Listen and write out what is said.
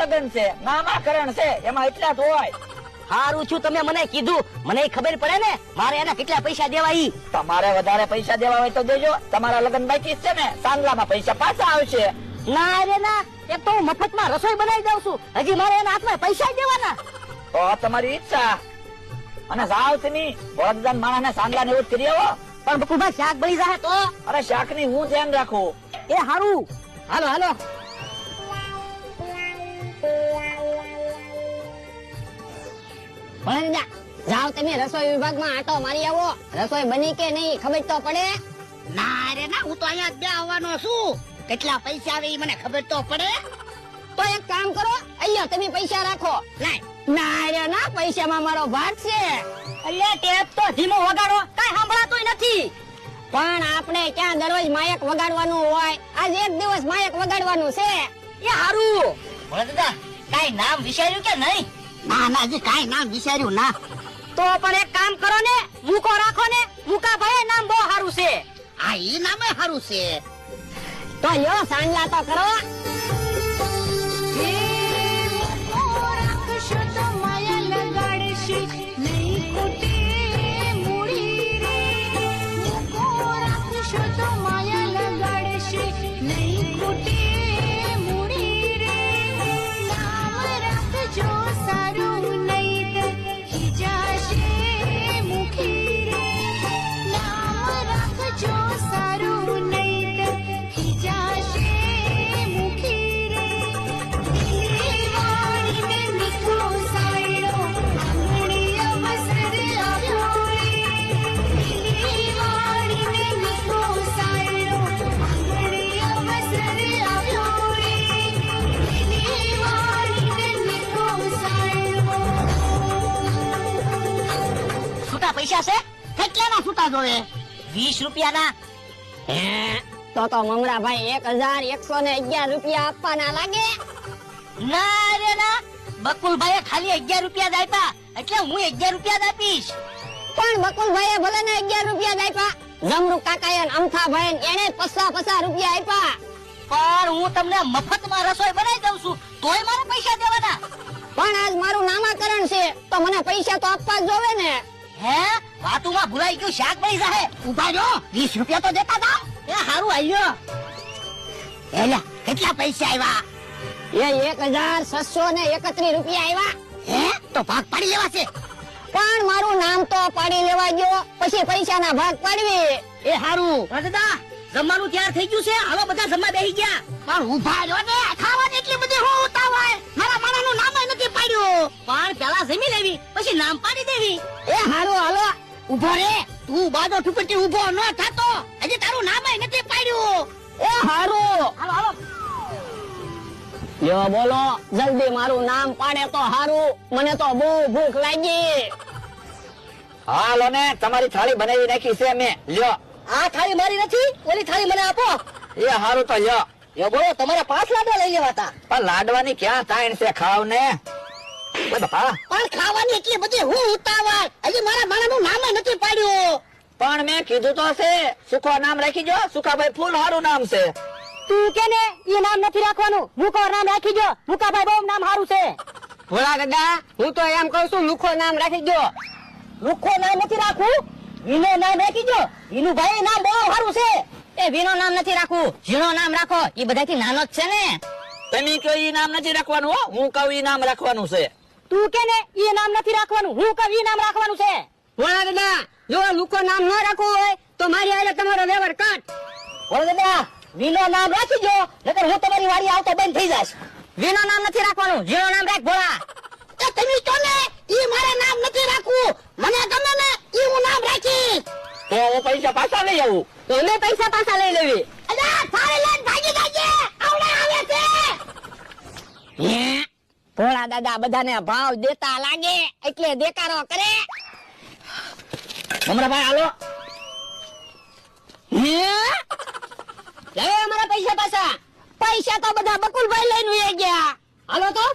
લગ્ન છે, નામાકરણ છે, એમાં એટલા જ હોય. હારું છું તમે મને કીધું, મને ખબર પડે ને મારે એના કેટલા પૈસા દેવા ઈ. તમારે વધારે પૈસા દેવા હોય તો દેજો. તમારા લગ્ન બાકી છે ને, સાંગલામાં પૈસા પાછા આવશે. ના રે ના, એક તો હું મફતમાં રસોઈ બનાવી દઉં છું, હજી મારે એના હાથમાં પૈસા દેવાના. તો તમારી ઈચ્છા. અને જાવ તમે વરદાન માણસને સાંગલા ને એવું જ કરી આવો. પણ બકુલભાઈ શાક બળી જાય તો? અરે શાક ની હું ધ્યાન રાખું. એ હારું, હાલો હાલો. ભણેજા જાવ તમે રસોઈ વિભાગમાં આટો મારી આવો. રસોઈ બની કે નહીં ખબર તો પડે. ના રે ના, હું તો અહીંયા જ બે આવવાનો છું. કેટલા પૈસા આવે ઈ મને ખબર તો પડે. તો એક કામ કરો, અહીંયા તમે પૈસા રાખો. લાય. ના રે ના, પૈસામાં મારો ભાગ છે. અલ્યા ટેપ તો ધીમો વગાડો, કાઈ સાંભળાતું નથી. પણ આપણે ક્યાં દરરોજ માયક વગાડવાનું હોય? આજ એક દિવસ માયક વગાડવાનું છે. એ હારું. ભણેજા કાઈ નામ વિચાર્યું કે નહીં? ના ના, હજી કાઈ નામ વિચાર્યું ના. તો પણ એક કામ કરો ને, મૂકો રાખો ને. મૂકા ભાઈ નામ બહુ સારું છે. આ ઈ નામે સારું છે. તો યો સાંજલા તો કરો. પૈસા છે કેટલાના છૂટા જોવે? 20 રૂપિયાના. તો મમરાભાઈ 1111 રૂપિયા આપવાના લાગે. ના રે ના, બકુલભાઈએ ખાલી 11 રૂપિયા જ આપ્યા, એટલે હું 11 રૂપિયા જ આપીશ. પણ બકુલભાઈએ ભલે ને 11 રૂપિયા જ આપ્યા, જમરૂ કાકાએ અમથાભાઈ એને 50 રૂપિયા આપ્યા. પણ હું તમને મફતમાં રસોઈ બનાવી દઉં છું, તોય મારે પૈસા દેવાના. પણ આજ મારું નામાકરણ છે, તો મને પૈસા તો આપવા જ જોવે ને. હે વાતુમાં ભૂલાઈ ગયું, શાક બળી જાહે. ઉભા રહો, 20 રૂપિયા તો દેતા હતા. એ હારું આલ્યો. એલા કેટલા પૈસા આવ્યા? એ 1631 રૂપિયા આવ્યા. હે તો ભાગ પાડી લેવા છે. પણ મારું નામ તો પાડી લેવા ગયો, પછી પૈસાના ભાગ પાડવી. એ હારું. દાદા જમવાનું તૈયાર થઈ ગયું છે, હાલો બધા જમવા બેસી ગયા. પણ ઉભા રહો ને, ખાવાની એટલી બધી હું ઉતાવળ. મારા માણાનું નામ નથી પાડ્યું. પણ પેલા જમી લેવી, પછી નામ પાડી દેવી. એ હારું હાલો. ઉભો રે, તું બાજો ઠુકટી ઉભો ન થાતો, હજી તારું નામ નથી પાડ્યું. એ હારું. હાલો હાલો. યો બોલો, જલ્દી મારું નામ પાડે તો હારું, મને તો બહુ ભૂખ લાગી. હાલો ને, તમારી થાળી બનાવી નાખી છે મેં, લ્યો. આ થાળી મારી નથી, ઓલી થાળી મને આપો. એ હારું તો લ્યો. યો બોલો, તમારે 5 લાડવા લઈ લેવાતા. પણ લાડવાની ક્યાં તાણ છે, ખાવ ને. પણ ખાવાની એટલી બધી હું ઉતાવળ, હજી મારા માણાનું નામ નથી પાડ્યું. પણ મેં કીધું તો છે, સુખો નામ રાખી જો. સુખાભાઈ ફૂલ હારું નામ છે. તું કે ને એ નામ નથી રાખવાનું, મુકો નામ રાખી જો. મુકાભાઈ બહુ નામ સારું છે. ભોળા દાદા, હું તો એમ કહું છું, લુખો નામ રાખી જો. લુખો નામ નથી રાખવું, વીનો નામ રાખી જો. વીનુભાઈ નામ બહુ સારું છે. એ વીનો નામ નથી રાખવું, ઝીણો નામ રાખો, એ બધાથી નાનો જ છે ને. તમે કહો ઈ નામ નથી રાખવાનું હો, હું કહું ઈ નામ રાખવાનું છે. તું કે ને એ નામ નથી રાખવાનું, હું કહું એ નામ રાખવાનું છે. ભોળા દાદા, જો લુખો નામ ન રાખવું હોય તો મારી હારે તમારો વ્યવહાર કાટ. ભોળા દાદા, વીનો નામ રાખી જો, નકર હું તમારી વાડી આવતો બંધ થઈ જાશ. વીનો નામ નથી રાખવાનું, ઝીણો નામ રાખ ભોળા. એ તમે તો ને ઈ મારે નામ નથી રાખવું, મને ગમે ને ઈ હું નામ રાખી. તો હું પૈસા પાછા લઈ આવું. તો મેં પૈસા પાછા લઈ લેવી. અલા થાળી લઈને ભાગી જાજે, આવડે આવે છે. ભોળા દાદા બધાને ભાવ દેતા લાગે, એટલે દેકારો કરે. મમરાભાઈ હાલો. લે અમારા પૈસા પાછા. પૈસા તો બધા બકુલભાઈ લઈને ગયા. હાલો તો